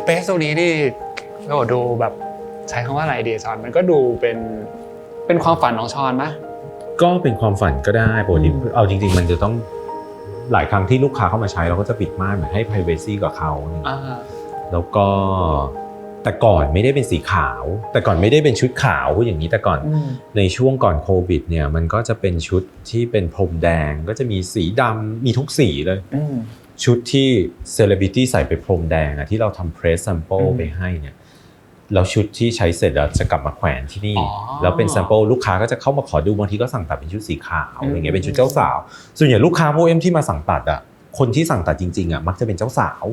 เปซตรงนี้นี่โอ้ดูแบบใช้คำว่าอะไรดีชอนมันก็ดูเป็นความฝันของชอนไหมก็เป็นความฝันก็ได้ปกติเอาจริงๆมันจะต้องหลายครั้งที่ลูกค้าเข้ามาใช้เราก็จะปิดม่านเหมือนให้ privacy กับเขาแล้วก็แต่ก่อนไม่ได้เป็นสีขาวแต่ก่อนไม่ได้เป็นชุดขาวอย่างนี้แต่ก่อนในช่วงก่อนโควิดเนี่ยมันก็จะเป็นชุดที่เป็นพรมแดงก็จะมีสีดำมีทุกสีเลยชุดที่เซเลบริตี้ใส่ไปพรมแดงที่เราทำเพรสแซมเปิลไปให้เนี่ยแล้วชุดที่ใช้เสร็จแล้วจะกลับมาแขวนที่นี่แล้วเป็นแซมเปิลลูกค้าก็จะเข้ามาขอดูบางทีก็สั่งตัดเป็นชุดสีขาวอย่างเงี้ยเป็นชุดเจ้าสาวส่วนใหญ่ลูกค้าโพเอ็มที่มาสั่งตัดคนที่สั่งตัดจริงๆมักจะเป็นเจ้าสาว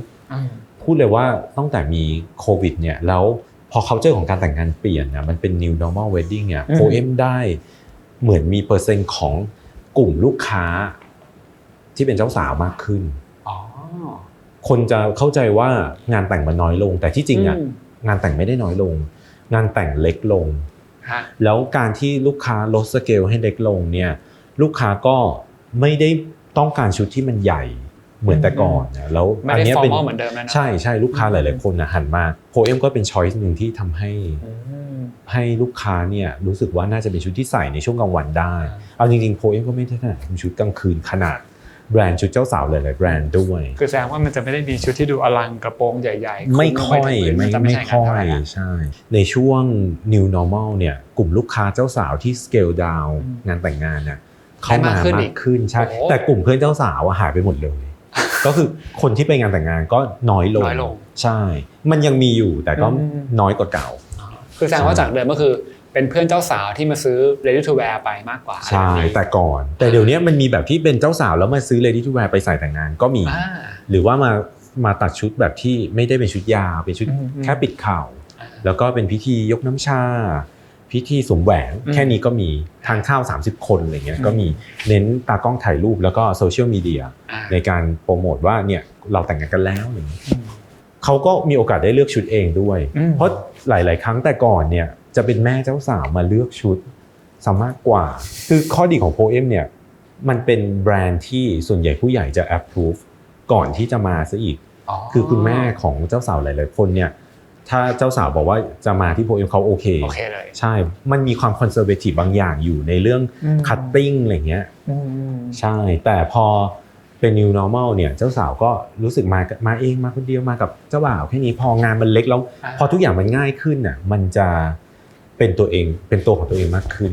พูดเลยว่าตั้งแต่มีโควิดเนี่ยแล้วพอ culture ของการแต่งงานเปลี่ยนมันเป็น new normal wedding เนี่ยโพเอ็มได้เหมือนมีเปอร์เซ็นต์ของกลุ่มลูกค้าที่เป็นเจ้าสาวมากขึ้นคนจะเข้าใจว่างานแต่งมันน้อยลงแต่ที่จริงงานแต่งไม่ได้น้อยลงงานแต่งเล็กลงแล้วการที่ลูกค้าลดสเกลให้เล็กลงเนี่ยลูกค้าก็ไม่ได้ต้องการชุดที่มันใหญ่เหมือนแต่ก่อนนะแล้วอันนี้เป็นเหมือนเดิมแล้วนะใช่ลูกค้าหลายๆคนหันมาโพเอ็มก็เป็นช้อยส์นึงที่ทำให้ลูกค้าเนี่ยรู้สึกว่าน่าจะเป็นชุดที่ใส่ในช่วงกลางวันได้เอาจริงๆโพเอ็มก็ไม่ได้ถนัดทำชุดกลางคืนขนาดแบรนด์ชุดเจ้าสาวหลายๆแบรนด์ด้วยคือแสดงว่ามันจะไม่ได้มีชุดที่ดูอลังกระโปรงใหญ่ๆไม่ค่อยใช่ในช่วง new normal เนี่ยกลุ่มลูกค้าเจ้าสาวที่ scale down งานแต่งงานเข้ามามากขึ้นใช่แต่กลุ่มเพื่อนเจ้าสาวหายไปหมดเลยก็คือคนที่ไปงานแต่งงานก็น้อยลงใช่มันยังมีอยู่แต่ก็น้อยกว่าเก่าคือแสดงว่าจากเดิมก็คือเป็นเพื่อนเจ้าสาวที่มาซื้อ ready to wear ไปมากกว่าใช่แต่ก่อนแต่เดี๋ยวนี้มันมีแบบที่เป็นเจ้าสาวแล้วมาซื้อ ready to wear ไปใส่แต่งงานก็มีหรือว่ามาตัดชุดแบบที่ไม่ได้เป็นชุดยาวเป็นชุดแค่ปิดเข่าแล้วก็เป็นพิธียกน้ำชาพิธีสวมแหวนแค่นี้ก็มีทานข้าว30คนอะไรเงี้ยก็มีเน้นตากล้องถ่ายรูปแล้วก็โซเชียลมีเดียในการโปรโมทว่าเนี่ยเราแต่งงานกันแล้วอย่างนี้เขาก็มีโอกาสได้เลือกชุดเองด้วยเพราะหลายๆครั้งแต่ก่อนเนี่ยจะเป็นแม่เจ้าสาวมาเลือกชุดซะมากกว่าคือข้อดีของโพเอ็มเนี่ยมันเป็นแบรนด์ที่ส่วนใหญ่ผู้ใหญ่จะ approve ก่อนที่จะมาซะอีกคือคุณแม่ของเจ้าสาวหลายๆคนเนี่ยถ้าเจ้าสาวบอกว่าจะมาที่โพเอ็มเขาโอเคเลยใช่มันมีความคอนเซอร์เวทีฟบางอย่างอยู่ในเรื่องคัตติ้งอะไรเงี้ยใช่แต่พอเป็น new normal เนี่ยเจ้าสาวก็รู้สึกมาเองมาคนเดียวมากับเจ้าบ่าวแค่นี้พองานมันเล็กแล้วพอทุกอย่างมันง่ายขึ้นมันจะเป็นตัวเองเป็นตัวของตัวเองมากขึ้น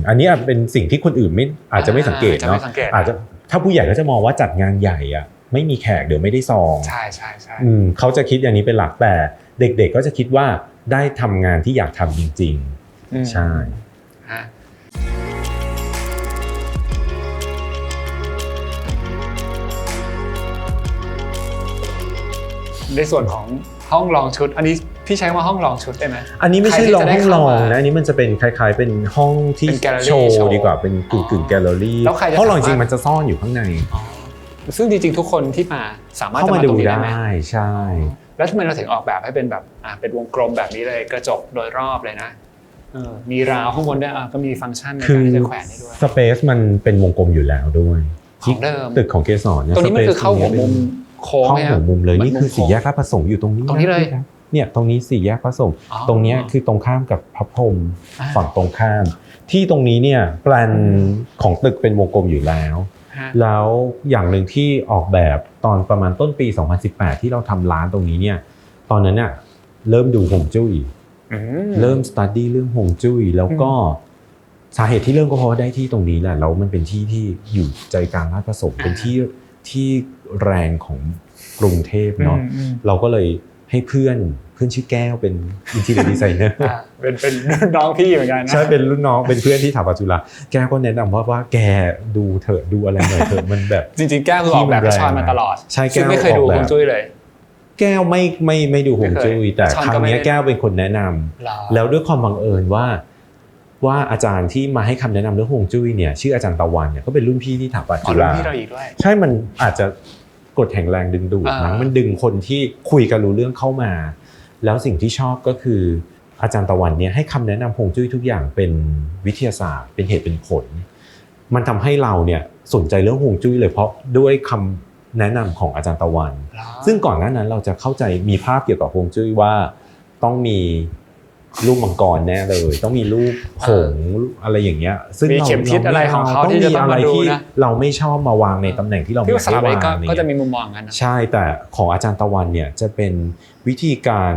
อันนี้เป็นสิ่งที่คนอื่นอาจจะไม่สังเกตเนาะอาจจะถ้าผู้ใหญ่ก็จะมองว่าจัดงานใหญ่ไม่มีแขกเดี๋ยวไม่ได้ซองใช่เขาจะคิดอย่างนี้เป็นหลักแต่เด็กๆก็จะคิดว่าได้ทำงานที่อยากทำจริงๆใช่ในส่วนของห้องลองชุดอันนี้พี่ใช้ว่าห้องลองชุดได้ไหมอันนี้ไม่ใช่ห้องลองนะอันนี้มันจะเป็นคล้ายๆเป็นห้องที่โชว์ดีกว่าเป็นกึ่งแกลเลอรี่ห้องลองจริงมันจะซ่อนอยู่ข้างในซึ่งจริงๆทุกคนที่มาสามารถจะมาดูได้ใช่แล้วทำไมเราถึงออกแบบให้เป็นแบบเป็นวงกลมแบบนี้เลยกระจกโดยรอบเลยนะมีราวข้างบนด้วยก็มีฟังก์ชันในการที่จะแขวนได้ด้วยสเปซมันเป็นวงกลมอยู่แล้วด้วยของเดิมตึกของเกสรเนี่ยตรงนี้มันคือเข้าหัวมุมโค้งเข้าหัวมุมเลยนี่คือสี่แยกราชประสงค์อยู่ตรงนี้เลยเนี่ยตรงนี้สี่แยกพระสงฆ์ตรงนี้คือตรงข้ามกับพระพรหมฝั่งตรงข้ามที่ตรงนี้เนี่ยแปลนของตึกเป็นวงกลมอยู่แล้วอย่างหนึ่งที่ออกแบบตอนประมาณต้นปี2018ที่เราทำร้านตรงนี้เนี่ยตอนนั้นเนี่ยเริ่มดูฮวงจุ้ยเริ่มสตัดดี้เรื่องฮวงจุ้ยแล้วก็สาเหตุที่เริ่มก็เพราะได้ที่ตรงนี้แหละแล้วมันเป็นที่ที่อยู่ใจกลางราชประสงค์เป็นที่แรงของกรุงเทพเนาะเราก็เลยให้เพื่อนชื่อแก้วเป็นอินทีเรียดีไซเนอร์เป็นน้องพี่เหมือนกันนะใช่เป็นรุ่นน้องเป็นเพื่อนที่ถาปัจจุฬาแก้วก็แนะนำว่าแกดูเถอะดูอะไรหน่อยเถอะมันแบบจริงๆแก้วคือออกแบบให้ชอนมาตลอดใช่แก้วไม่เคยดูฮวงจุ้ยเลยแก้วไม่ดูฮวงจุ้ยแต่ครั้งนี้แก้วเป็นคนแนะนำแล้วด้วยความบังเอิญว่าอาจารย์ที่มาให้คำแนะนำเรื่องฮวงจุ้ยเนี่ยชื่ออาจารย์ตะวันเนี่ยก็เป็นรุ่นพี่ที่ถาปัจจุฬาใช่มันอาจจะกดแห่งแรงดึงดูดมันดึงคนที่คุยกันรู้เรื่องเข้ามาแล้วสิ่งที่ชอบก็คืออาจารย์ตะวันเนี่ยให้คำแนะนำฮวงจุ้ยทุกอย่างเป็นวิทยาศาสตร์เป็นเหตุเป็นผลมันทำให้เราเนี่ยสนใจเรื่องฮวงจุ้ยเลยเพราะด้วย แนะนำของอาจารย์ตะวัน เหรอ ซึ่งก่อนหน้านั้นเราจะเข้าใจมีภาพเกี่ยวกับฮวงจุ้ยว่าต้องมีรูปมังกรแน่เลยต้องมีรูปหงส์อะไรอย่างเงี้ยซึ่ง มีเข็มทิศอะไรของเขาที่จะต้องมาดูนะ เราไม่ชอบมาวางในตำแหน่งที่เราไม่ ที่ อยาก ว่าสลับ ให้ ไป วาง ก็จะมีมุมมองกันนะ ใช่แต่ของอาจารย์ตะวันเนี่ยจะเป็นวิธีการ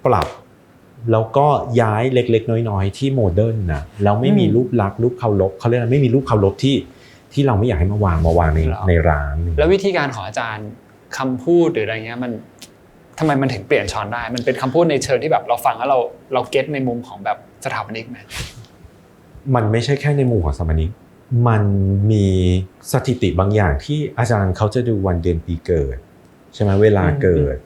ปรับแล้วก็ย้ายเล็กๆน้อยๆที่โมเดิร์นนะแล้วไม่มีรูปลักษณ์รูปเคารพเขาเรียกอะไรไม่มีรูปเคารพที่เราไม่อยากให้มาวางในร้าน แล้ววิธีการของอาจารย์คำพูดหรืออะไรเงี้ยมันทำไมมันถึงเปลี่ยนช้อนได้มันเป็นคำพูดในเชิงที่แบบเราฟังแล้วเราเก็ตในมุมของแบบสถาปนิกไหม มันไม่ใช่แค่ในหมู่ของสถาปนิกมันมีสถิติบางอย่างที่อาจารย์เขาจะดูวันเดือนปีเกิดใช่ไหมเวลาเกิด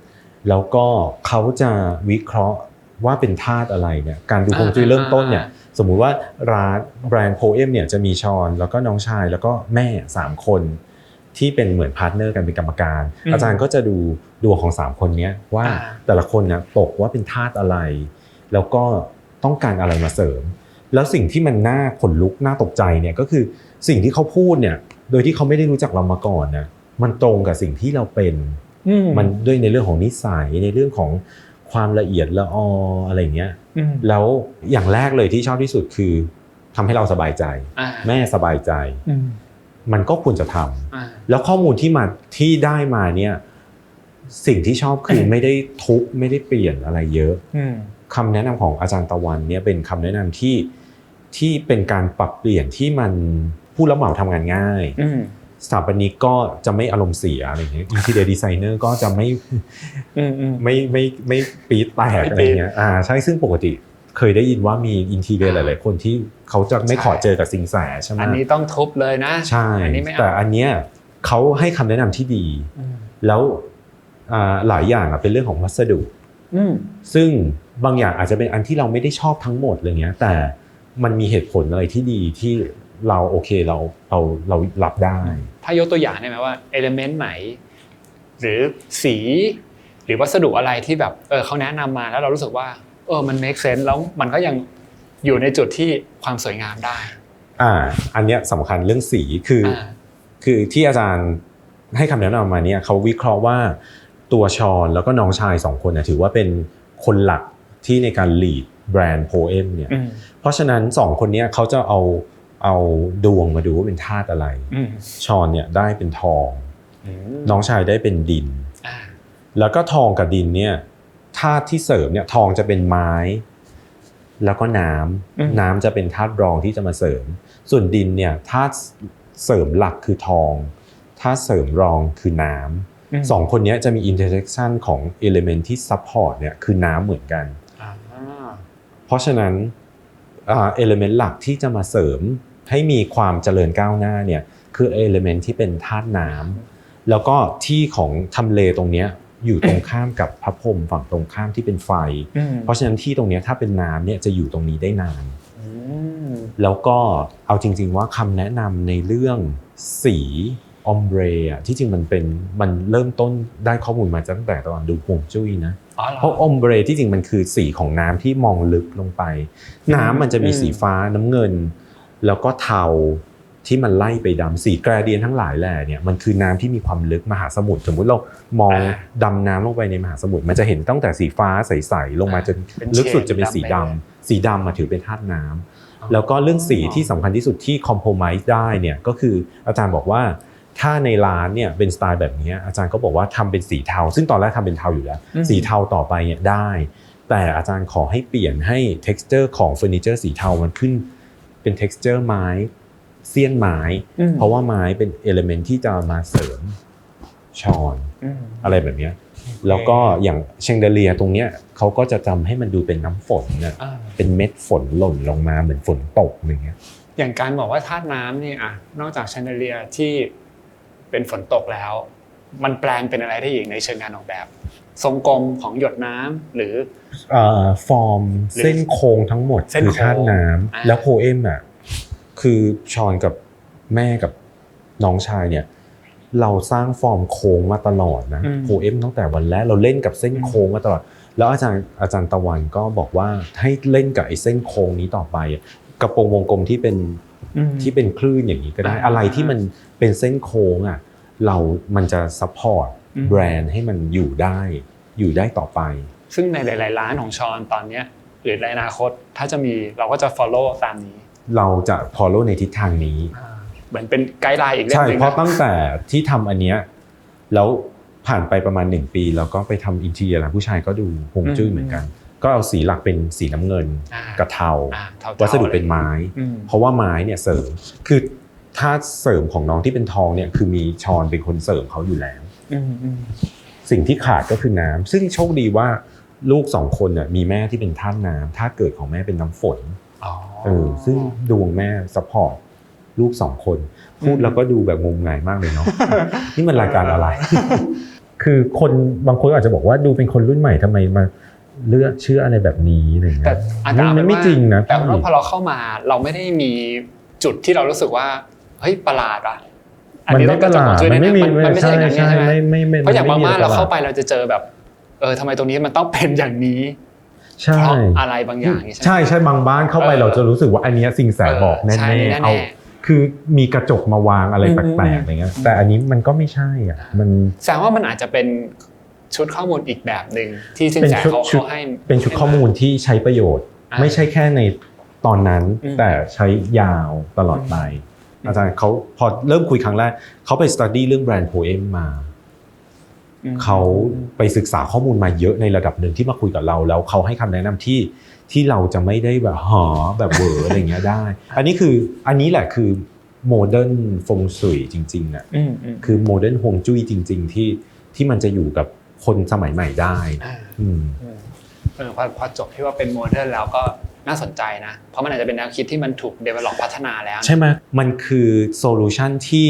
แล้วก็เขาจะวิเคราะห์ว่าเป็นธาตุอะไรเนี่ยการดูฮวงจุ้ยเริ่มต้นเนี่ยสมมุติว่าร้านแบรนด์โพเอมเนี่ยจะมีชอนแล้วก็น้องชายแล้วก็แม่3คนที่เป็นเหมือนพาร์ทเนอร์กันเป็นกรรมการอาจารย์ก็จะดูดวงของ3คนนี้ว่าแต่ละคนเนี่ยตกว่าเป็นธาตุอะไรแล้วก็ต้องการอะไรมาเสริมแล้วสิ่งที่มันน่าขนลุกน่าตกใจเนี่ยก็คือสิ่งที่เขาพูดเนี่ยโดยที่เขาไม่ได้รู้จักเรามาก่อนนะมันตรงกับสิ่งที่เราเป็นมันด้วยในเรื่องของนิสัยในเรื่องของความละเอียดละอออะไรเงี้ยแล้วอย่างแรกเลยที่ชอบที่สุดคือทำให้เราสบายใจแม่สบายใจมันก็ควรจะทำแล้วข้อมูลที่ได้มาเนี่ยสิ่งที่ชอบคือไม่ได้ทุบไม่ได้เปลี่ยนอะไรเยอะคำแนะนำของอาจารย์ตะวันเนี่ยเป็นคำแนะนำที่เป็นการปรับเปลี่ยนที่มันผู้รับเหมาทำงานง่ายสถาปนิกก็จะไม่อารมณ์เสียอะไรอย่างเงี้ยอินทีเรียดีไซเนอร์ก็จะไม่ปี๊ดแตกอะไรเงี้ยใช่ซึ่งปกติเคยได้ยินว่ามีอินทีเรียหลายๆคนที่เขาจะไม่ขอเจอกับสิงแสใช่ไหมอันนี้ต้องทุบเลยนะใช่แต่อันเนี้ยเขาให้คำแนะนำที่ดีแล้วหลายอย่างเป็นเรื่องของวัสดุซึ่งบางอย่างอาจจะเป็นอันที่เราไม่ได้ชอบทั้งหมดอะไรเงี้ยแต่มันมีเหตุผลอะไรที่ดีที่เราโอเคเรารับได้ถ้ายกตัวอย่างได้ไหมว่าเอลิเมนต์ไหนหรือสีหรือวัสดุอะไรที่แบบเขาแนะนำมาแล้วเรารู้สึกว่ามัน make sense แล้วมันก็ยังอยู่ในจุดที่ความสวยงามได้อันเนี้ยสำคัญเรื่องสีคือที่อาจารย์ให้คำแนะนำมาเนี่ยเขาวิเคราะห์ว่าตัวชอนแล้วก็น้องชาย2คนนะถือว่าเป็นคนหลักที่ในการ lead แบรนด์โพเอมเนี่ยเพราะฉะนั้น2คนนี้เขาจะเอาดวงมาดูว่าเป็นธาตุอะไรชอนเนี่ยได้เป็นทองน้องชายได้เป็นดินแล้วก็ทองกับดินเนี่ยธาตุที่เสริมเนี่ยทองจะเป็นไม้แล้วก็น้ำจะเป็นธาตุรองที่จะมาเสริมส่วนดินเนี่ยธาตุเสริมหลักคือทองธาตุเสริมรองคือน้ำ2คนนี้จะมี intersection ของ element ที่ support เนี่ยคือน้ำเหมือนกันเพราะฉะนั้นelement หลักที่จะมาเสริมให้มีความเจริญก้าวหน้าเนี่ยคือ element ที่เป็นธาตุน้ำแล้วก็ที่ของทำเลตรงนี้อยู่ตรงข้ามกับพระพรหมฝั่งตรงข้ามที่เป็นไฟเพราะฉะนั้นที่ตรงนี้ถ้าเป็นน้ำเนี่ยจะอยู่ตรงนี้ได้นานแล้วก็เอาจริงๆว่าคำแนะนำในเรื่องสีออมเบรที่จริงมันเริ่มต้นได้ข้อมูลมาตั้งแต่ตอนดูฮวงจุ้ยนะเพราะออมเบรที่จริงมันคือสีของน้ำที่มองลึกลงไปน้ำมันจะมีสีฟ้าน้ำเงินแล้วก็เทาที่มันไล่ไปดำสีแกรเดียนทั้งหลายแหล่เนี่ยมันคือน้ำที่มีความลึกมหาสมุทรสมมุติเรามองดำน้ำลงไปในมหาสมุทรมันจะเห็นตั้งแต่สีฟ้าใสๆลงมาจนลึกสุดจะเป็นสีดำมาถือเป็นธาตุน้ำแล้วก็เรื่องสีที่สำคัญที่สุดที่คอมโพไมซ์ได้เนี่ยก็คืออาจารย์บอกว่าถ้าในร้านเนี่ยเป็นสไตล์แบบนี้อาจารย์ก็บอกว่าทำเป็นสีเทาซึ่งตอนแรกทำเป็นเทาอยู่แล้วสีเทาต่อไปเนี่ยได้แต่อาจารย์ขอให้เปลี่ยนให้ texture ของเฟอร์นิเจอร์สีเทามันขึ้นเป็น texture ไม้เสี้ยนไม้เพราะว่าไม้เป็น element ที่จะมาเสริมชอนอะไรแบบนี้แล้วก็อย่างเชงเดเลียตรงเนี้ยเขาก็จะทำให้มันดูเป็นน้ำฝนเนี่ยเป็นเม็ดฝนหล่นลงมาเหมือนฝนตกอย่างเงี้ยอย่างการบอกว่าธาตุน้ำนี่นอกจากแชนเดเลียที่เป็นฝนตกแล้วมันแปลงเป็นอะไรได้อีกในเชิงการออกแบบทรงกลมของหยดน้ำหรือฟอร์มเส้นโค้งทั้งหมดคือธาตุน้ำแล้วโพเอมคือชอนกับแม่กับน้องชายเนี่ยเราสร้างฟอร์มโค้งมาตลอดนะโพเอมตั้งแต่วันแรกเราเล่นกับเส้นโค้งมาตลอดแล้วอาจารย์ตะวันก็บอกว่าให้เล่นกับไอ้เส้นโค้งนี้ต่อไปกระโปรงวงกลมที่เป็นคลื่นอย่างนี้ก็ได้อะไรที่มันเป็นเส้นโค้ง มันจะซัพพอร์ตแบรนด์ให้มันอยู่ได้ต่อไปซึ่งในหลายๆร้านของชอนตอนเนี้ยหรือในอนาคตถ้าจะมีเราก็จะ follow ตามนี้เราจะ follow ในทิศทางนี้เหมือนเป็นไกด์ไลน์อีกเรื่องนึงใช่เพราะตั้งแต่ที่ทำอันเนี้ยแล้วผ่านไปประมาณ1ปีแล้วก็ไปทำอินทีเรียร์ผู้ชายก็ดูฮวงจุ้ยเหมือนกันก็เอาสีหลักเป็นสีน้ำเงินกับเทาวัสดุเป็นไม้เพราะว่าไม้เนี่ยเสริมคือถ้าเสริมของน้องที่เป็นทองเนี่ยคือมีชอนเป็นคนเสริมเขาอยู่แล้วสิ่งที่ขาดก็คือน้ำซึ่งโชคดีว่าลูก2คนเนี่ยมีแม่ที่เป็นธาตุน้ำธาตุเกิดของแม่เป็นน้ำฝนซึ่งดวงแม่ซัพพอร์ตลูก2คนพูดแล้วก็ดูแบบงมงายมากเลยเนาะ นี่มันรายการอะไร คือคนบางคนอาจจะบอกว่าดูเป็นคนรุ่นใหม่ทำไมมาเลือกเชื่ออะไรแบบนี้อะไรเงี้ยแต่อาจารย์ไม่จริงนะแต่ว่าพอเราเข้ามาเราไม่ได้มีจุดที่เรารู้สึกว่าเฮ้ยประหลาดอ่ะมันไม่ประหลาดมันไม่ใช่ใช่ไม่เพราะอย่างบางบ้านเราเข้าไปเราจะเจอแบบทำไมตรงนี้มันต้องเป็นอย่างนี้ใช่อะไรบางอย่างใช่ใช่บางบ้านเข้าไปเราจะรู้สึกว่าอันนี้สิ่งแสบอกแน่ๆเอาคือมีกระจกมาวางอะไรแปลกๆอะไรเงี้ยแต่อันนี้มันก็ไม่ใช่อ่ะมันแสดงว่ามันอาจจะเป็นชุดข้อมูลอีกแบบนึงที่สินแสเขาให้เป็นชุดข้อมูลที่ใช้ประโยชน์ไม่ใช่แค่ในตอนนั้นแต่ใช้ยาวตลอดไปอาจารย์เขาพอเริ่มคุยครั้งแรกเขาไป study เรื่องแบรนด์โพเอมมาเขาไปศึกษาข้อมูลมาเยอะในระดับหนึ่งที่มาคุยกับเราแล้วเขาให้คำแนะนำที่เราจะไม่ได้แบบแบบเวอร์อะไรเงี้ยได้อันนี้แหละคือโมเดิร์นฟงซุยจริงๆอ่ะคือโมเดิร์นฮวงจุ้ยจริงๆที่มันจะอยู่กับคนสมัยใหม่ได้พอจบที่ว่าเป็นโมเดิร์นแล้วก็น่าสนใจนะเพราะมันอาจจะเป็นแนวคิดที่มันถูก develop พัฒนาแล้วใช่ไหมมันคือโซลูชันที่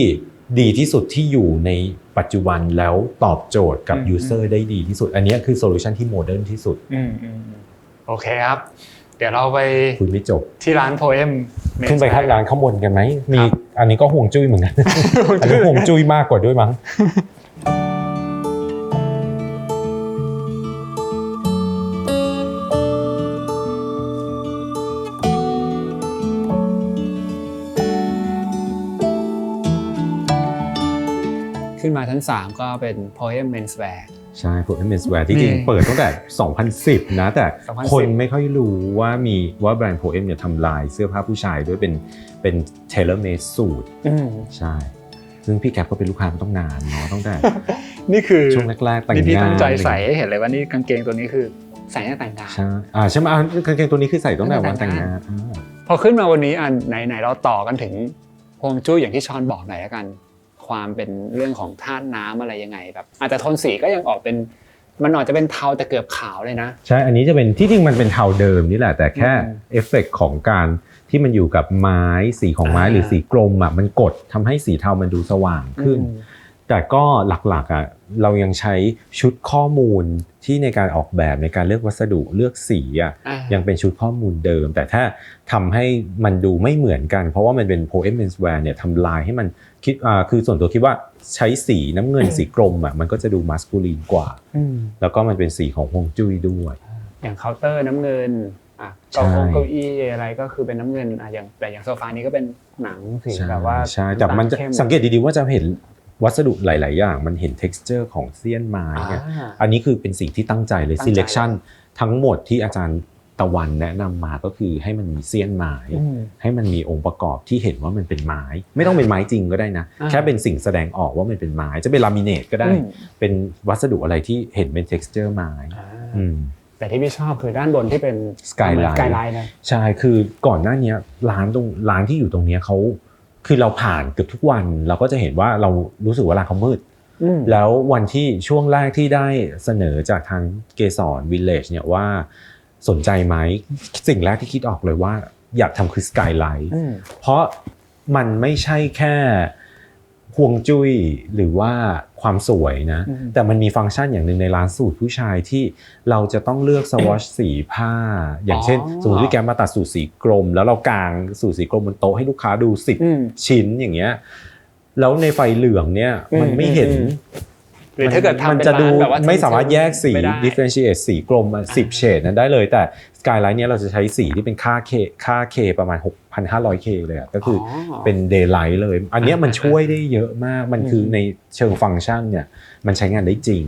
ดีที่สุดที่อยู่ในปัจจุบันแล้วตอบโจทย์กับยูเซอร์ได้ดีที่สุดอันนี้คือโซลูชันที่โมเดิร์นที่สุดโอเคครับเดี๋ยวเราไปคุยไม่จบที่ร้านโพเอมขึ้นไปร้านข้างบนกันไหมมีอันนี้ก็ห่วงจุ้ยเหมือนกันอันนี้ห่วงจุ้ยมากกว่าด้วยมั้งขึ้นมาชั้น3ก็เป็น Poem Menswear ใช่ Poem Menswear ที่จริงเปิดตั้งแต่2010นะแต่คนไม่ค่อยรู้ว่าแบรนด์ Poem เนี่ยทำลายเสื้อผ้าผู้ชายด้วยเป็น tailor made suit ใช่ซึ่งพี่แก๊ปก็เป็นลูกค้ามาต้องนานเนาะตั้งแต่นี่คือช่วงแรกๆแต่งงานพี่ตั้งใจใส่ให้เห็นเลยว่านี่กางเกงตัวนี้คือใส่ตั้งแต่แต่งงานใช่ไหมกางเกงตัวนี้คือใส่ตั้งแต่วันแต่งงานพอขึ้นมาวันนี้ไหนเราต่อกันถึงฮวงจุ้ยอย่างที่ชอนบอกหน่อยแล้วกันความเป็นเรื่องของธาตุน้ำอะไรยังไงแบบอาจจะโทนสีก็ยังออกเป็นมันอาจจะเป็นเทาแต่เกือบขาวเลยนะใช่อันนี้จะเป็นที่จริงมันเป็นเทาเดิมนี่แหละแต่แค่เอฟเฟกต์ของการที่มันอยู่กับไม้สีของไม้หรือสีกรมอ่ะมันกดทำให้สีเทามันดูสว่างขึ้นแต่ก็หลักๆอ่ะเรายังใช้ชุดข้อมูลที่ในการออกแบบในการเลือกวัสดุเลือกสีอ่ะยังเป็นชุดข้อมูลเดิมแต่ถ้าทำให้มันดูไม่เหมือนกันเพราะว่ามันเป็น Poem Menswear เนี่ยทำลายให้มันคิดคือส่วนตัวคิดว่าใช้สีน้ำเงินสีกรมอ่ะมันก็จะดูมัสคูลีนกว่าแล้วก็มันเป็นสีของฮวงจุ้ยด้วยอย่างเคาน์เตอร์น้ำเงินเก้าอี้อะไรก็คือเป็นน้ำเงินอย่างโซฟานี้ก็เป็นหนังสีแบบว่าใช่แต่มันจะสังเกตดีๆว่าจะเห็นวัสดุหลายๆอย่างมันเห็น texture ของเสี้ยนไม้เนี่ยอันนี้คือเป็นสิ่งที่ตั้งใจเลย selection ทั้งหมดที่อาจารย์ตะวันแนะนำมาก็คือให้มันมีเสี้ยนไม้ให้มันมีองค์ประกอบที่เห็นว่ามันเป็นไม้ไม่ต้องเป็นไม้จริงก็ได้นะแค่เป็นสิ่งแสดงออกว่ามันเป็นไม้จะเป็นลามิเนตก็ได้เป็นวัสดุอะไรที่เห็นเป็น texture ไม้แต่ที่พี่ชอบคือด้านบนที่เป็นสกายไลน์นะใช่คือก่อนหน้านี้ร้านที่อยู่ตรงนี้เขาคือเราผ่านเกือบทุกวันเราก็จะเห็นว่าเรารู้สึกว่าร้านเขามืดแล้ววันที่ช่วงแรกที่ได้เสนอจากทางเกสรวิลเลจเนี่ยว่าสนใจไหมสิ่งแรกที่คิดออกเลยว่าอยากทำคือสกายไลท์เพราะมันไม่ใช่แค่ฮวงจุ้ยหรือว่าความสวยนะแต่มันมีฟังก์ชันอย่างนึงในร้านสูทผู้ชายที่เราจะต้องเลือกสวอชสีผ้าอย่างเช่นสมมติพี่แกมาตัดสูทสีกรมแล้วเรากางสูทสีกรมบนโต๊ะให้ลูกค้าดู10ชิ้นอย่างเงี้ยแล้วในไฟเหลืองเนี่ยมันไม่เห็น หรือถ้าเกิดทำ มัน เป็น จะดู ร้านแบบว่า ไม่สามารถแยกสี ไม่ได้ differentiate สีกลม10 เฉดนั้นได้เลยแต่ Skyline เนี่ยเราจะใช้สีที่เป็นค่า K ประมาณ 6,500K เลยอ่ะก็คือเป็น daylight เลยอันเนี้ยมันช่วยได้เยอะมากมันคือในเชิงฟังก์ชันเนี่ยมันใช้งานได้จริง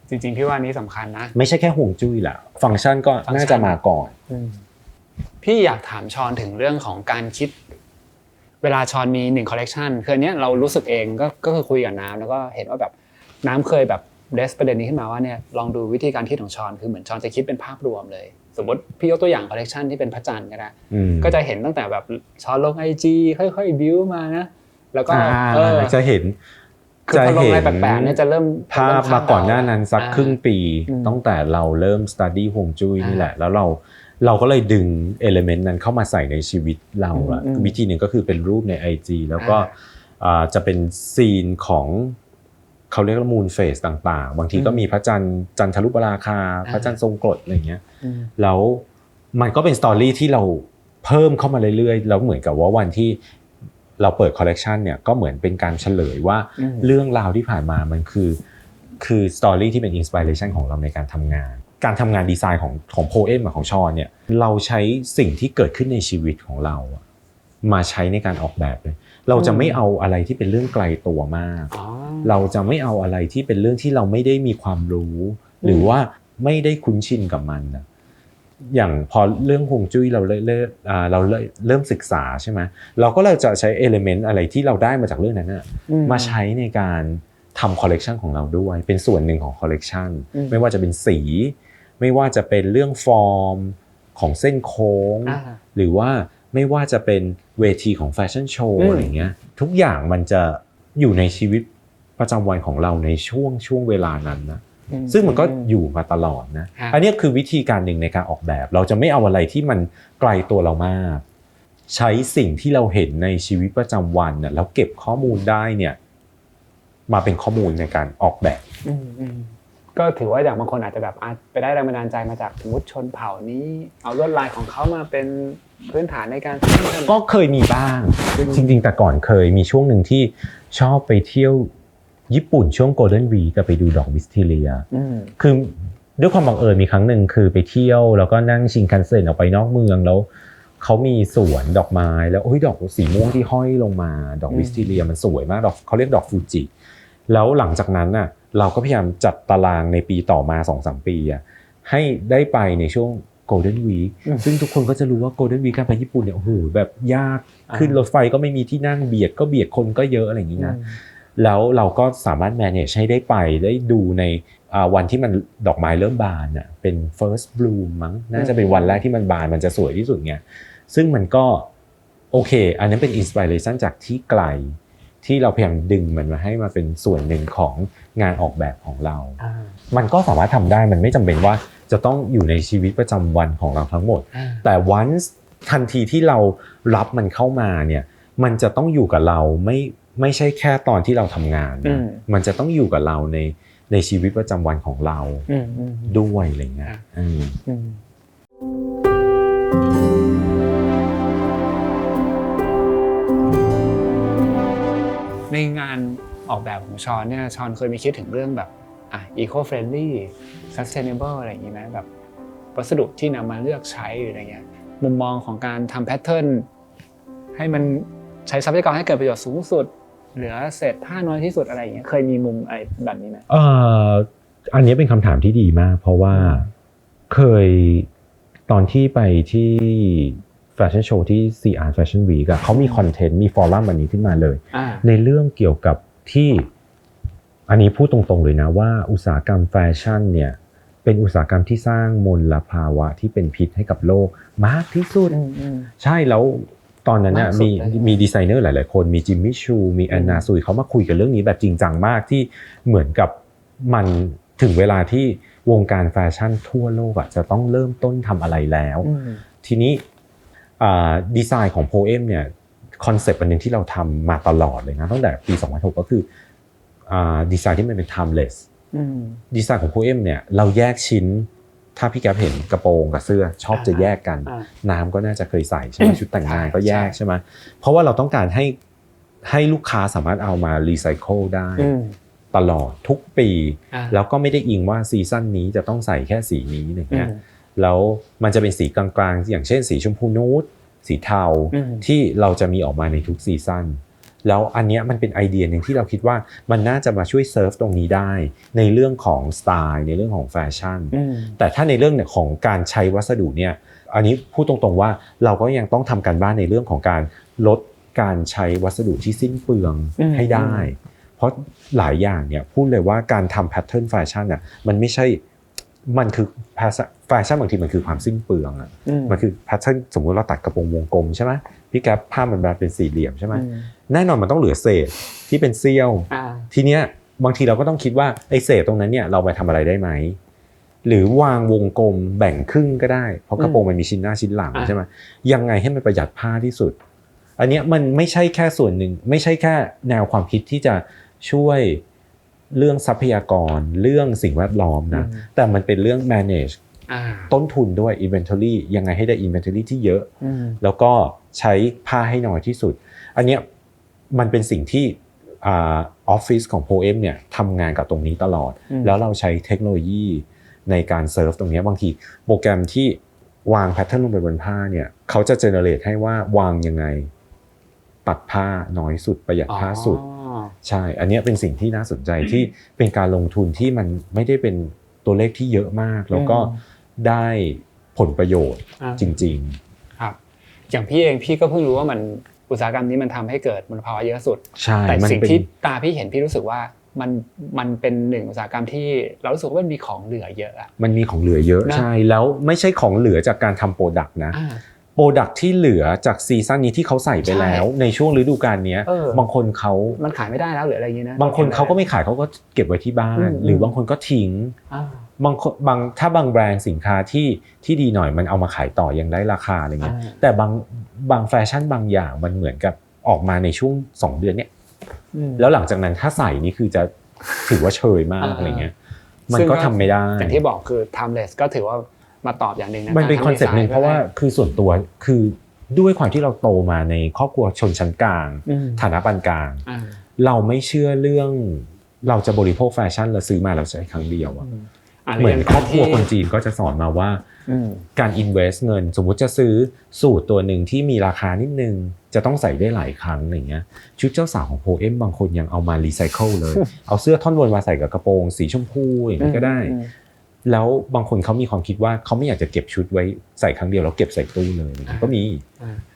จริงๆพี่ว่านี้สำคัญนะไม่ใช่แค่ห่วงจุ้ยแหละฟังก์ชันก็น่าจะมาก่อนพี่อยากถามชอนถึงเรื่องของการคิดเวลาชอนมี1คอลเลกชันคืออันเนี้ยเรารู้สึกเองก็คือคุยกับน้ำแล้วก็เห็นว่าแบบน้ำเคยแบบเดสประเด็นนี้ขึ้นมาว่าเนี่ยลองดูวิธีการคิดของชอนคือเหมือนชอนจะคิดเป็นภาพรวมเลยสมมติพี่ยกตัวอย่างคอลเลกชันที่เป็นพระจันทร์ก็ได้ก็จะเห็นตั้งแต่แบบชอนลง IG ค่อยๆบิวมานะแล้วก็จะเห็นคือพอลงอะไรแปลกๆเนี่ยจะเริ่มภาพมาก่อนหน้านั้นสักครึ่งปีตั้งแต่เราเริ่ม study ฮวงจุ้ยนี่แหละแล้วเราก็เลยดึง element นั้นเข้ามาใส่ในชีวิตเราอะวิธีหนึ่งก็คือเป็นรูปใน IG แล้วก็จะเป็นซีนของเขาเรียกว่า moon phase ต่างๆบางทีก็มีพระจันทร์จันทรุปราคาพระจันทร์ทรงกรดอะไรเงี้ยแล้วมันก็เป็นสตอรี่ที่เราเพิ่มเข้ามาเรื่อยๆแล้วเหมือนกับว่าวันที่เราเปิดคอลเลกชันเนี่ยก็เหมือนเป็นการเฉลยว่าเรื่องราวที่ผ่านมามันคือสตอรี่ที่เป็นอินสปิเรชันของเราในการทำงานดีไซน์ของโพเอมของชอนเนี่ยเราใช้สิ่งที่เกิดขึ้นในชีวิตของเรามาใช้ในการออกแบบเลยเราจะไม่เอาอะไรที่เป็นเรื่องไกลตัวมากเราจะไม่เอาอะไรที่เป็นเรื่องที่เราไม่ได้มีความรู้หรือว่าไม่ได้คุ้นชินกับมันนะอย่างพอเรื่องฮวงจุ้ยเราเริ่มศึกษาใช่ไหมเราก็เลยจะใช้เอลิเมนต์อะไรที่เราได้มาจากเรื่องนั้นนะมาใช้ในการทำคอลเลกชันของเราด้วยเป็นส่วนหนึ่งของคอลเลกชันไม่ว่าจะเป็นสีไม่ว่าจะเป็นเรื่องฟอร์มของเส้นโค้งหรือว่าไม่ว่าจะเป็นเวทีของแฟชั่นโชว์อะไรเงี้ยทุกอย่างมันจะอยู่ในชีวิตประจำวันของเราในช่วงเวลานั้นนะซึ่งมันก็อยู่มาตลอดนะอันนี้คือวิธีการหนึ่งในการออกแบบเราจะไม่เอาอะไรที่มันไกลตัวเรามากใช้สิ่งที่เราเห็นในชีวิตประจำวันน่ะแล้วเก็บข้อมูลได้เนี่ยมาเป็นข้อมูลในการออกแบบก็ถือว่าอย่างบางคนอาจจะแบบไปได้แรงบันดาลใจมาจากสมมติชนเผ่านี้เอาลวดลายของเขามาเป็นพื้นฐานในการก็เคยมีบ้างจริงๆแต่ก่อนเคยมีช่วงหนึ่งที่ชอบไปเที่ยวญี่ปุ่นช่วง Golden Week ก็ไปดูดอกวิสเทเลียคือด้วยความบังเอิญมีครั้งหนึ่งคือไปเที่ยวแล้วก็นั่งชินคันเซ็นออกไปนอกเมืองแล้วเขามีสวนดอกไม้แล้วดอกสีม่วงที่ห้อยลงมาดอกวิสเทเลียมันสวยมากดอกเขาเรียกดอกฟูจิแล้วหลังจากนั้นน่ะเราก็พยายามจัดตารางในปีต่อมา 2-3 ปีให้ได้ไปในช่วง Golden Week ซึ่งทุกคนก็จะรู้ว่า Golden Week การไปญี่ปุ่นเนี่ยโอ้โหแบบยากขึ้นรถไฟก็ไม่มีที่นั่งเบียดคนก็เยอะอะไรอย่างนี้นะแล้วเราก็สามารถ manage ให้ได้ไปได้ดูในวันที่มันดอกไม้เริ่มบานน่ะเป็น first bloom มั้งน่าจะเป็นวันแรกที่มันบานมันจะสวยที่สุดไงซึ่งมันก็โอเคอันนั้นเป็น inspiration จากที่ไกลที่เราพยายามดึงมันมาให้มาเป็นส่วนหนึ่งของงานออกแบบของเรามันก็สามารถทำได้มันไม่จำเป็นว่าจะต้องอยู่ในชีวิตประจำวันของเราทั้งหมดแต่ once ทันทีที่เรารับมันเข้ามาเนี่ยมันจะต้องอยู่กับเราไม่ใช่แค่ตอนที่เราทำงานนะมันจะต้องอยู่กับเราในชีวิตประจำวันของเราด้วยอะไรเงี้ยในงานออกแบบของชอนเนี่ยชอนเคยมีคิดถึงเรื่องแบบeco friendly sustainable อะไรอย่างงี้ไหมแบบวัสดุที่นำมาเลือกใช้หรืออะไรเงี้ยมุมมองของการทำแพทเทิร์นให้มันใช้ทรัพยากรให้เกิดประโยชน์สูงสุดเหลือเศษผ้าน้อยที่สุดอะไรอย่างเงี้ยเคยมีมุมอะไรแบบนี้ไหมอันนี้เป็นคำถามที่ดีมากเพราะว่าเคยตอนที่ไปที่แฟชั่นโชว์ที่ CR Fashion Week เขามีคอนเทนต์มีฟอรัมอันนี้ขึ้นมาเลยในเรื่องเกี่ยวกับที่อันนี้พูดตรงๆเลยนะว่าอุตสาหกรรมแฟชั่นเนี่ยเป็นอุตสาหกรรมที่สร้างมลภาวะที่เป็นพิษให้กับโลกมากที่สุดใช่แล้วตอนนั้นน่ะมีดีไซเนอร์หลายๆคนมีจิมมี่ชูมีแอนนาซุยเขามาคุยกันเรื่องนี้แบบจริงจังมากที่เหมือนกับมันถึงเวลาที่วงการแฟชั่นทั่วโลกจะต้องเริ่มต้นทำอะไรแล้วทีนี้ดีไซน์ของโพเอมเนี่ยคอนเซปต์อันนึงที่เราทำมาตลอดเลยนะตั้งแต่ปี2006ก็คือดีไซน์ที่มันเป็น timeless ดีไซน์ของโพเอมเนี่ยเราแยกชิ้นถ้าพี่แก๊ปเห็นกระโปรงกับเสื้อชอบจะแยกกันน้ำก็น่าจะเคยใส่ใช่ไหมชุดแต่งงานก็แยกใช่ไหมเพราะว่าเราต้องการให้ลูกค้าสามารถเอามารีไซเคิลได้ ตลอดทุกปี แล้วแล้วก็ไม่ได้อิงว่าซีซั่นนี้จะต้องใส่แค่สีนี้อย่างเงี้ยแล้วมันจะเป็นสีกลางๆอย่างเช่นสีชมพูนูดสีเทาที่เราจะมีออกมาในทุกซีซั่นแล้วอันเนี้ยมันเป็นไอเดียหนึ่งที่เราคิดว่ามันน่าจะมาช่วยเซิร์ฟตรงนี้ได้ในเรื่องของสไตล์ในเรื่องของแฟชั่นแต่ถ้าในเรื่องของการใช้วัสดุเนี่ยอันนี้พูดตรงๆว่าเราก็ยังต้องทำการบ้านในเรื่องของการลดการใช้วัสดุที่สิ้นเปลืองให้ได้เพราะหลายอย่างเนี่ยพูดเลยว่าการทำแพทเทิร์นแฟชั่นน่ะมันไม่ใช่มันคือแฟชั่นบางทีมันคือความสิ้นเปลืองอ่ะมันคือแพทเทิร์นสมมุติเราตัดกระโปรงวงกลมใช่ไหมพี่แก๊ปผ้ามันเป็นสี่เหลี่ยมใช่ไหมแน่นอนมันต้องเหลือเศษที่เป็นเสี้ยวทีเนี้ยบางทีเราก็ต้องคิดว่าไอ้เศษตรงนั้นเนี่ยเราไปทำอะไรได้ไหมหรือวางวงกลมแบ่งครึ่งก็ได้เพราะกระโปรงมันมีชิ้นหน้าชิ้นหลังใช่ไหมยังไงให้มันประหยัดผ้าที่สุดอันเนี้ยมันไม่ใช่แค่ส่วนหนึ่งไม่ใช่แค่แนวความคิดที่จะช่วยเรื่องทรัพยากรเรื่องสิ่งแวดล้อมนะแต่มันเป็นเรื่อง manage ต้นทุนด้วย inventory ยังไงให้ได้ inventory ที่เยอะแล้วก็ใช้ผ้าให้น้อยที่สุดอันเนี้ยมันเป็นสิ่งที่ออฟฟิศของ Poem เนี่ยทำงานกับตรงนี้ตลอดแล้วเราใช้เทคโนโลยีในการเซิร์ฟตรงนี้บางทีโปรแกรมที่วางแพทเทิร์นลงไปบนผ้าเนี่ยเขาจะเจเนเรตให้ว่าวางยังไงตัดผ้าน้อยสุดประหยัดผ้าสุดใช่อันนี้เป็นสิ่งที่น่าสนใจที่เป็นการลงทุนที่มันไม่ได้เป็นตัวเลขที่เยอะมากแล้วก็ได้ผลประโยชน์จริงๆครับอย่างพี่เองพี่ก็เพิ่งรู้ว่ามันอุตสาหกรรมนี้มันทำให้เกิดมลภาวะเยอะสุดแต่สิ่งที่ตาพี่เห็นพี่รู้สึกว่ามันเป็นหนึ่งอุตสาหกรรมที่เรารู้สึกว่ามันมีของเหลือเยอะมันมีของเหลือเยอะใช่แล้วไม่ใช่ของเหลือจากการทำโปรดักต์นะโปรดักต์ที่เหลือจากซีซั่นนี้ที่เขาใส่ไปแล้วในช่วงฤดูกาลนี้บางคนเขามันขายไม่ได้แล้วหรืออะไรอย่างนี้นะบางคนเขาก็ไม่ขายเขาก็เก็บไว้ที่บ้านหรือบางคนก็ทิ้งถ้าบางแบรนด์สินค้าที่ดีหน่อยมันเอามาขายต่อยังได้ราคาอะไรเงี้ยแต่บางแฟชั่นบางอย่างมันเหมือนกับออกมาในช่วง2เดือนเนี้ยแล้วหลังจากนั้นถ้าใส่นี่คือจะถือว่าเชยมากอะไรเงี้ยมันก็ทำไม่ได้อย่างที่บอกคือ timeless ก็ถือว่ามาตอบอย่างนึงนะมันเป็นคอนเซ็ปต์นึงเพราะว่าคือส่วนตัวคือด้วยความที่เราโตมาในครอบครัวชนชั้นกลางฐานะปานกลางเราไม่เชื่อเรื่องเราจะบริโภคแฟชั่นแล้วซื้อมาแล้วใช้ครั้งเดียวอ่ะเหมือนครอบครัวคนจีนก็จะสอนมาว่าการ invest เงินสมมุติจะซื้อสูทตัวหนึ่งที่มีราคานิดนึงจะต้องใส่ได้หลายครั้งอย่างเงี้ยชุดเจ้าสาวของ Poem บางคนยังเอามารีไซเคิลเลยเอาเสื้อท่อนบนมาใส่กับกระโปรงสีชมพูอย่างนี้ก็ได้แล้วบางคนเขามีความคิดว่าเขาไม่อยากจะเก็บชุดไว้ใส่ครั้งเดียวแล้วเก็บใส่ตู้เลยก็มี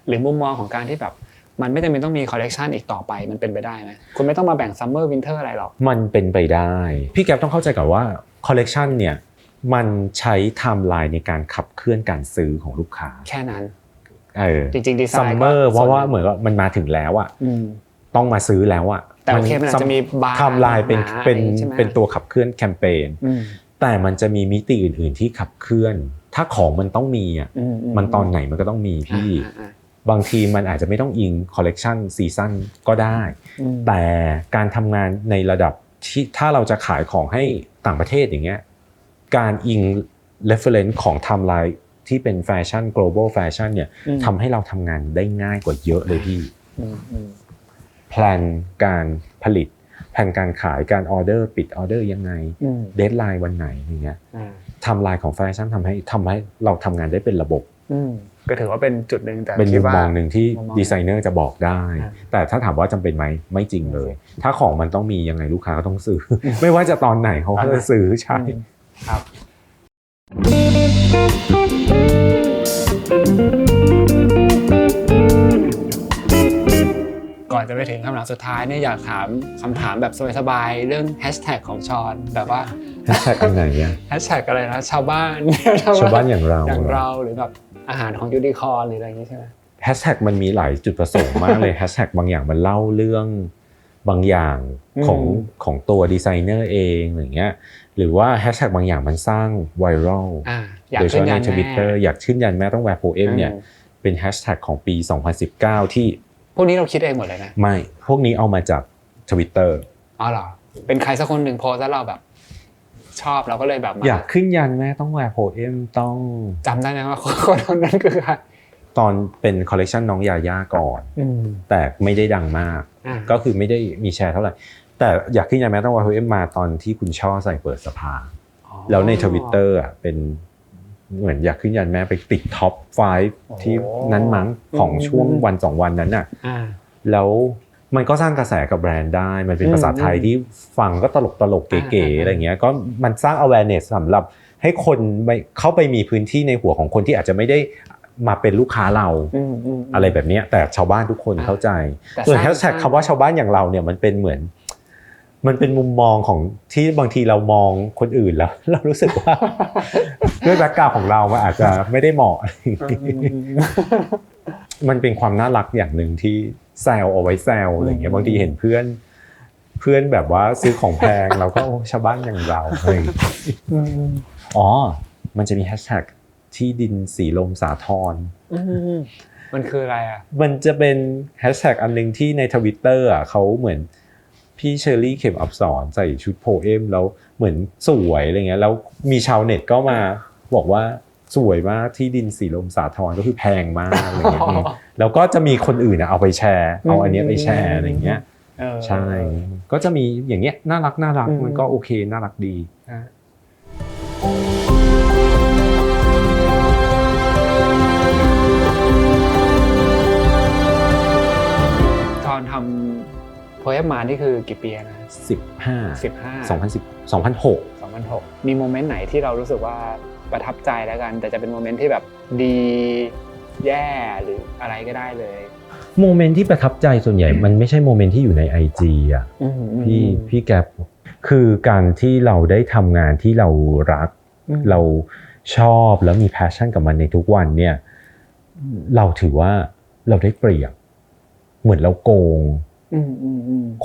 หรือมุมมองของการที่แบบมันไม่จำเป็นต้องมีคอลเลกชันอีกต่อไปมันเป็นไปได้ไหมคุณไม่ต้องมาแบ่งซัมเมอร์วินเทอร์อะไรหรอกมันเป็นไปได้พี่แก๊ปต้องเข้าใจก่อนว่าคอลเลกชันเนี่ยมันใช้ไทม์ไลน์ในการขับเคลื่อนการซื้อของลูกค้าแค่นั้นจริงๆดีไซน์ซัมเมอร์เพราะว่าเหมือนว่ามันมาถึงแล้วอ่ะต้องมาซื้อแล้วอ่ะแต่โอเคมันอาจจะมีบาร์ไทม์ไลน์เป็นตัวขับเคลื่อนแคมเปญแต่มันจะมีมิติอื่นๆที่ขับเคลื่อนถ้าของมันต้องมีอ่ะมันตอนไหนมันก็ต้องมีพี่บางทีมันอาจจะไม่ต้องอิงคอลเลกชันซีซั่นก็ได้แต่การทำงานในระดับที่ถ้าเราจะขายของให้ต่างประเทศอย่างเงี้ยการอิง reference ของไทม์ไลน์ที่เป็นแฟชั่น global fashion เนี่ยทำให้เราทำงานได้ง่ายกว่าเยอะเลยพี่แพลนการผลิตแผนการขายการออเดอร์ปิดออเดอร์ยังไงเดดไลน์วันไหนอย่างเงี้ยไทม์ไลน์ของแฟชั่นทำให้เราทำงานได้เป็นระบบก็ถือว่าเป็นจุดนึงแต่เป็นมุมมองนึงที่ดีไซเนอร์จะบอกได้แต่ถ้าถามว่าจำเป็นไหมไม่จริงเลยถ้าของมันต้องมียังไงลูกค้าก็ต้องซื้อไม่ว่าจะตอนไหนเขาก็จะซื้อใช่ครับก่อนจะไปถึงคำถามสุดท้ายเนี่ยอยากถามคำถามแบบสบายๆเรื่องแฮชแท็กของชอนแบบว่าแฮชแท็กอันไหนเนี่ยแฮชแท็กอะไรนะชาวบ้านอย่างเราหรือแบบอาหารของยูนิคอร์นหรืออะไรอย่างนี้ใช่ไหมแฮชแท็กมันมีหลายจุดประสงค์มากเลยแฮชแท็กบางอย่างมันเล่าเรื่องบางอย่างของตัวดีไซเนอร์เองอย่างเงี้ยหรือว่าแฮชแท็กบางอย่างมันสร้างไวรัลโดยเฉพาะใน Twitter อยากขึ้นยันแม่ต้องแวร์ Poem เนี่ยเป็นแฮชแท็กของปี2019ที่พวกนี้เราคิดเองหมดเลยนะไม่พวกนี้เอามาจาก Twitter อ๋อเหรอเป็นใครสักคนหนึ่งโพสต์แล้วเราแบบชอบเราก็เลยแบบอยากขึ้นยันแม่ต้องแวร์ Poem ต้องจำได้ไหมว่าคนนั้นคือใครตอนเป็นคอลเลกชันน้องยาย่าก่อนแต่ไม่ได้ดังมากก็คือไม่ได้มีแชร์เท่าไหร่ แต่อยากขึ้นยันแม้ต้องว่าเฮ้ยมาตอนที่คุณช่อใส่เปิดสภาแล้วใน Twitter อ่ะเป็นเหมือนอยากขึ้นยันแม้ไปติดท็อป 5ที่นั้นมั้งของช่วงวัน2วันนั้นน่ะแล้วมันก็สร้างกระแสกับแบรนด์ได้มันเป็นภาษาไทยที่ฟังก็ตลกเก๋ๆอะไรเงี้ยก็มันสร้าง awareness สำหรับให้คนเข้าไปมีพื้นที่ในหัวของคนที่อาจจะไม่ได้มาเป็นลูกค้าเราอะไรแบบนี้แต่ชาวบ้านทุกคนเข้าใจส่วนแฮชแท็กคำว่าชาวบ้านอย่างเราเนี่ยมันเป็นเหมือนมันเป็นมุมมองของที่บางทีเรามองคนอื่นแล้วเรารู้สึกว่าด้วยแบ็คกราวด์ของเรามันอาจจะไม่ได้เหมาะมันเป็นความน่ารักอย่างนึงที่แซวเอาไว้แซวอะไรเงี้ยบางทีเห็นเพื่อนแบบว่าซื้อของแพงเราก็ชาวบ้านอย่างเราอะไรอ๋อมันจะมีแฮชแท็กที่ดินสีลมสาทรมันคืออะไรอ่ะมันจะเป็นแฮชแท็กอันนึงที่ใน Twitter อ่ะเขาเหมือนพี่เชอรี่เข็มอับสรใส่ชุดโพเอมแล้วเหมือนสวยอะไรเงี้ยแล้วมีชาวเน็ตก็มาบอกว่าสวยมากที่ดินสีลมสาทรก็คือแพงมากอะไรเงี้ยแล้วก็จะมีคนอื่นเอาไปแชร์เอาอันนี้ไปแชร์อะไรเงี้ยใช่ก็จะมีอย่างเงี้ยน่ารักมันก็โอเคน่ารักดีตอนทำโพเอมมานี่คือกี่ปีนะ2006มีโมเมนต์ไหนที่เรารู้สึกว่าประทับใจแล้วกันแต่จะเป็นโมเมนต์ที่แบบดีแย่หรืออะไรก็ได้เลยโมเมนต์ที่ประทับใจส่วนใหญ่มันไม่ใช่โมเมนต์ที่อยู่ใน IG อ่ะพี่แกคือการที่เราได้ทำงานที่เรารักเราชอบแล้วมี passion กับมันในทุกวันเนี่ยเราถือว่าเราได้เปรียบเหมือนเราโกง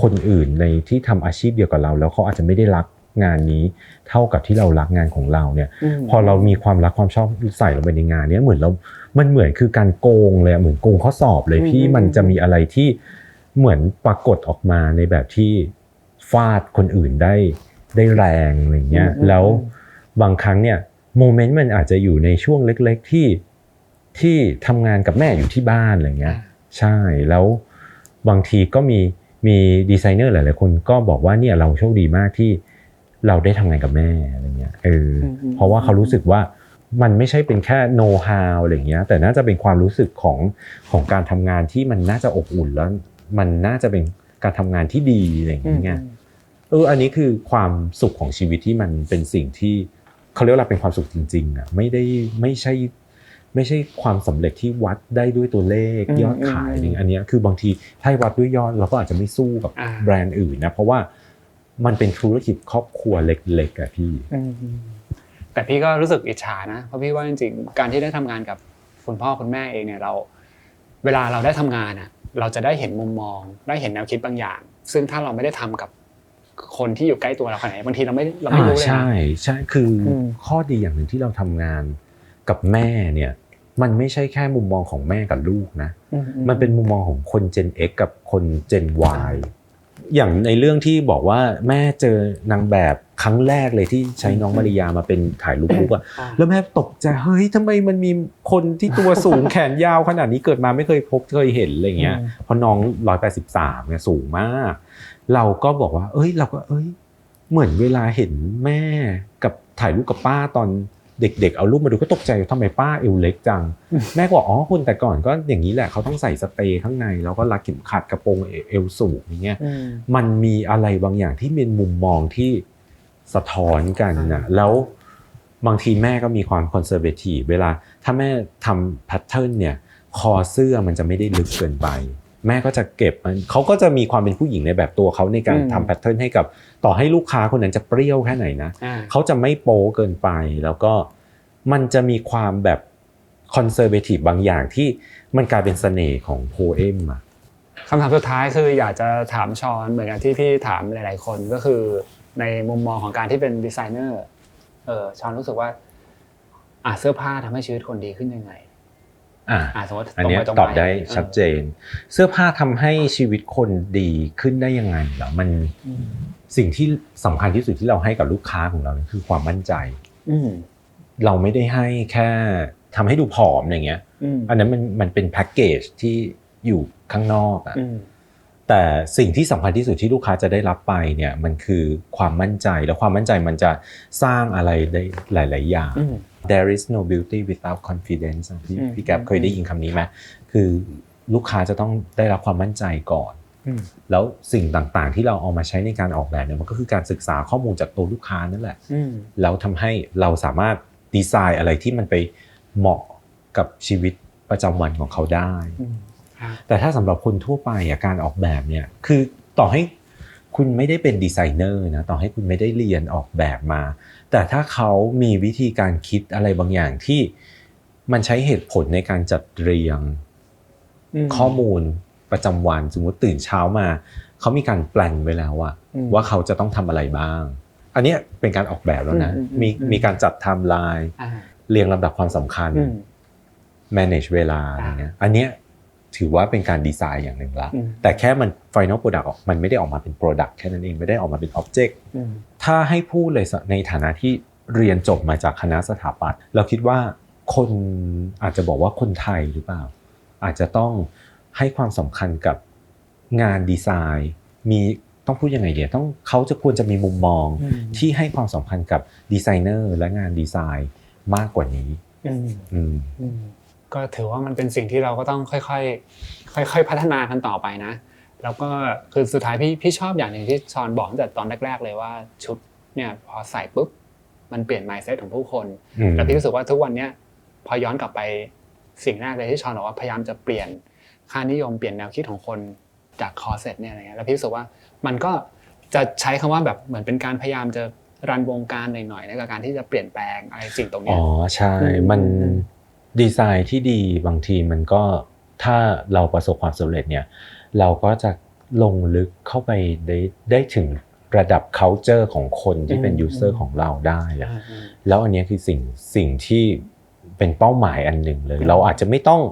คนอื่นในที่ทำอาชีพเดียวกับเราแล้วเขาอาจจะไม่ได้รักงานนี้เท่ากับที่เรารักงานของเราเนี่ยพอเรามีความรักความชอบใส่ลงไปในงานนี้เหมือนมันเหมือนคือการโกงเลยเหมือนโกงข้อสอบเลยพี่มันจะมีอะไรที่เหมือนปรากฏออกมาในแบบที่ฟาดคนอื่นได้แรงอะไรเงี้ยแล้วบางครั้งเนี่ยโมเมนต์มันอาจจะอยู่ในช่วงเล็กๆที่ทำงานกับแม่อยู่ที่บ้านอะไรเงี้ยใช่แล้วบางทีก็มีดีไซเนอร์หลายๆคนก็บอกว่าเนี่ยเราโชคดีมากที่เราได้ทำงานกับแม่อะไรเงี้ยเพราะว่าเขารู้สึกว่ามันไม่ใช่เป็นแค่โน้ตฮาวอะไรเงี้ยแต่น่าจะเป็นความรู้สึกของการทำงานที่มันน่าจะอบอุ่นแล้วมันน่าจะเป็นการทำงานที่ดีอะไรอย่างเงี้ยอันนี้คือความสุขของชีวิตที่มันเป็นสิ่งที่เขาเรียกว่าเป็นความสุขจริงๆอ่ะไม่ใช่ความสำเร็จที่วัดได้ด้วยตัวเลขยอดขายอันนี้คือบางทีถ้าวัดด้วยยอดเราก็อาจจะไม่สู้กับแบรนด์อื่นนะเพราะว่ามันเป็นธุรกิจครอบครัวเล็กๆอะพี่แต่พี่ก็รู้สึกอิจฉานะเพราะพี่ว่าจริงๆการที่ได้ทำงานกับคุณพ่อคุณแม่เองเนี่ยเวลาเราได้ทำงานอ่ะเราจะได้เห็นมุมมองได้เห็นแนวคิดบางอย่างซึ่งถ้าเราไม่ได้ทำกับคนที่อยู่ใกล้ตัวเราขนาดไหนบางทีเราไม่รู้เลยนะใช่คือข้อดีอย่างหนึ่งที่เราทำงานกับแม่เนี่ยมันไม่ใช่แค่มุมมองของแม่กับลูกนะมันเป็นมุมมองของคน Gen X กับคน Gen Y อย่างในเรื่องที่บอกว่าแม่เจอนางแบบครั้งแรกเลยที่ใช้น้องมาริยามาเป็นถ่ายรูปอ่ะแล้วแม่ตกใจเฮ้ยทำไมมันมีคนที่ตัวสูงแขนยาวขนาดนี้เกิดมาไม่เคยเห็นอะไรเงี้ยเพราะน้อง183เนี่ยสูงมากเราก็บอกว่าเหมือนเวลาเห็นแม่กับถ่ายรูปกับป้าตอนเด็กๆเอารูปมาดูก็ตกใจทำไมป้าเอวเล็กจังแม่ก็บอกคนแต่ก่อนก็อย่างนี้แหละเขาต้องใส่สเตย์ข้างในแล้วก็รัดเข็มขัดกระโปรงเอวสูงอย่างเงี้ยมันมีอะไรบางอย่างที่เป็นมุมมองที่สะท้อนกันนะแล้วบางทีแม่ก็มีความคอนเซอร์เวทีฟเวลาถ้าแม่ทำแพทเทิร์นเนี่ยคอเสื้อมันจะไม่ได้ลึกเกินไปแม่ก็จะเก็บมันเขาก็จะมีความเป็นผู้หญิงในแบบตัวเขาในการทำแพทเทิร์นให้กับต่อให้ลูกค้าคนนั้นจะเปรี้ยวแค่ไหนนะเขาจะไม่โป๊เกินไปแล้วก็มันจะมีความแบบคอนเซอร์เวทีฟบางอย่างที่มันกลายเป็นเสน่ห์ของโพเอมอ่ะคำถามสุดท้ายคืออยากจะถามชอนเหมือนกับที่พี่ถามหลายๆคนก็คือในมุมมองของการที่เป็นดีไซเนอร์ชอนรู้สึกว่าเสื้อผ้าทำให้ชีวิตคนดีขึ้นยังไงสมมติอันนี้ตอบได้ชัดเจนเสื้อผ้าทำให้ชีวิตคนดีขึ้นได้ยังไงเหรอมันสิ่งที่สำคัญที่สุดที่เราให้กับลูกค้าของเราคือความมั่นใจเราไม่ได้ให้แค่ทำให้ดูผอมอย่างเงี้ยอันนั้นมันเป็นแพ็กเกจที่อยู่ข้างนอกอ่ะ แต่สิ่งที่สำคัญที่สุดที่ลูกค้าจะได้รับไปเนี่ยมันคือความมั่นใจแล้วความมั่นใจมันจะสร้างอะไรได้หลายๆอย่าง There is no beauty without confidence พี่แก๊ปเคยได้ยินคำนี้ไหมคือลูกค้าจะต้องได้รับความมั่นใจก่อนแล้วสิ่งต่างๆที่เราเอามาใช้ในการออกแบบเนี่ยมันก็คือการศึกษาข้อมูลจากตัวลูกค้านั่นแหละแล้วทำให้เราสามารถดีไซน์อะไรที่มันไปเหมาะกับชีวิตประจำวันของเขาได้แต่ถ้าสำหรับคนทั่วไปการออกแบบเนี่ยคือต่อให้คุณไม่ได้เป็นดีไซเนอร์นะต่อให้คุณไม่ได้เรียนออกแบบมาแต่ถ้าเขามีวิธีการคิดอะไรบางอย่างที่มันใช้เหตุผลในการจัดเรียงข้อมูลประจำวันสมมติตื่นเช้ามาเขามีการแปลนไว้แล้วว่าเขาจะต้องทำอะไรบ้างอันนี้เป็นการออกแบบแล้วนะมีการจัดไทม์ไลน์เรียงลำดับความสำคัญ manage เวลาอะไรเงี้ยอันเนี้ยถือว่าเป็นการดีไซน์อย่างหนึ่งละแต่แค่มัน final product มันไม่ได้ออกมาเป็น product แค่นั้นเองไม่ได้ออกมาเป็น object ถ้าให้พูดเลยในฐานะที่เรียนจบมาจากคณะสถาปัตย์เราคิดว่าคนอาจจะบอกว่าคนไทยหรือเปล่าอาจจะต้องให้ความสำคัญกับงานดีไซน์ต้องพูดยังไงเดียวเขาจะควรจะมีมุมมองที่ให้ความสำคัญกับดีไซเนอร์และงานดีไซน์มากกว่านี้ก็ถือว่ามันเป็นสิ่งที่เราก็ต้องค่อยๆพัฒนากันต่อไปนะแล้วก็คือสุดท้ายพี่ชอบอย่างหนึ่งที่ชอนบอกตั้งแต่ตอนแรกๆเลยว่าชุดเนี่ยพอใส่ปุ๊บมันเปลี่ยน mindset ของผู้คนแล้วพี่รู้สึกว่าทุกวันนี้พอย้อนกลับไปสิ่งแรกเลยที่ชอนบอกว่าพยายามจะเปลี่ยนค่านิยมเปลี่ยนแนวคิดของคนจากคอร์เซ็ตเนี่ยอะไรเงี้ยแล้วพี่รู้สึกว่ามันก็จะใช้คำว่าแบบเหมือนเป็นการพยายามจะรันวงการหน่อยๆในการที่จะเปลี่ยนแปลงอะไรสิ่งตรงนี้ใช่มันดีไซน์ที่ดีบางทีมันก็ถ้าเราประสบความสำเร็จเนี่ยเราก็จะลงลึกเข้าไปได้ถึงระดับ culture ของคนที่เป็น user ของเราได้แล้วอันนี้คือสิ่งที่เป็นเป้าหมายอันหนึ่งเลยเราอาจจะไม่ต้อง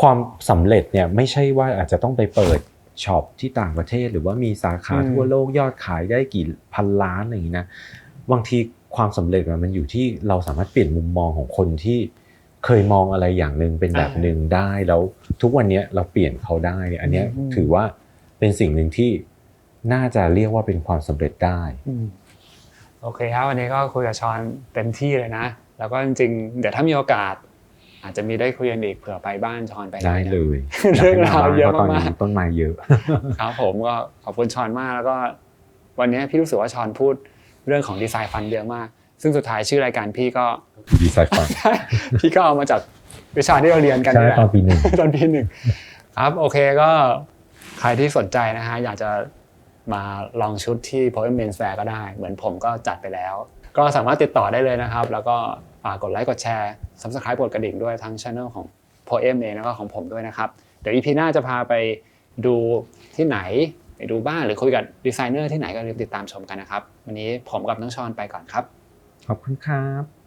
ความสำเร็จเนี่ยไม่ใช่ว่าอาจจะต้องไปเปิดช็อปที่ต่างประเทศหรือว่ามีสาขาทั่วโลกยอดขายได้กี่พันล้านอย่างนี้นะบางทีความสำเร็จมันอยู่ที่เราสามารถเปลี่ยนมุมมองของคนที่เคยมองอะไรอย่างนึงเป็นแบบนึงได้แล้วทุกวันนี้เราเปลี่ยนเขาได้อันนี้ถือว่าเป็นสิ่งหนึ่งที่น่าจะเรียกว่าเป็นความสำเร็จได้โอเคครับวันนี้ก็คุยกับชอนเต็มที่เลยนะแล้วก็จริงๆเดี๋ยวถ้ามีโอกาสอาจจะมีได้คุยกันอีกเผื่อไปบ้านชอนไปได้เลย เรื่องราวเยอะมากต้นไม้เยอะครับผมก็ขอบคุณชอนมากแล้วก็วันนี้พี่รู้สึกว่าชอนพูดเรื่องของดีไซน์ฟันเยอะมากซึ่งสุดท้ายชื่อรายการพี่ก็ดีไซน์ฟันพี่ก็เอามาจากวิชาที่เราเรียนกันนี่แหละตอนปี 1ครับโอเคก็ใครที่สนใจนะฮะอยากจะมาลองชุดที่ Poem Men's Wear ก็ได้เหมือนผมก็จัดไปแล้วก็สามารถติดต่อได้เลยนะครับแล้วก็ฝากกดไลค์กดแชร์ Subscribe กดกระดิ่งด้วยทั้ง Channel ของ Poem เองแล้วก็ของผมด้วยนะครับเดี๋ยว EP หน้าจะพาไปดูที่ไหนไปดูบ้านหรือคุยกับดีไซเนอร์ที่ไหนก็ติดตามชมกันนะครับวันนี้ผมกับน้องชอนไปก่อนครับขอบคุณครับ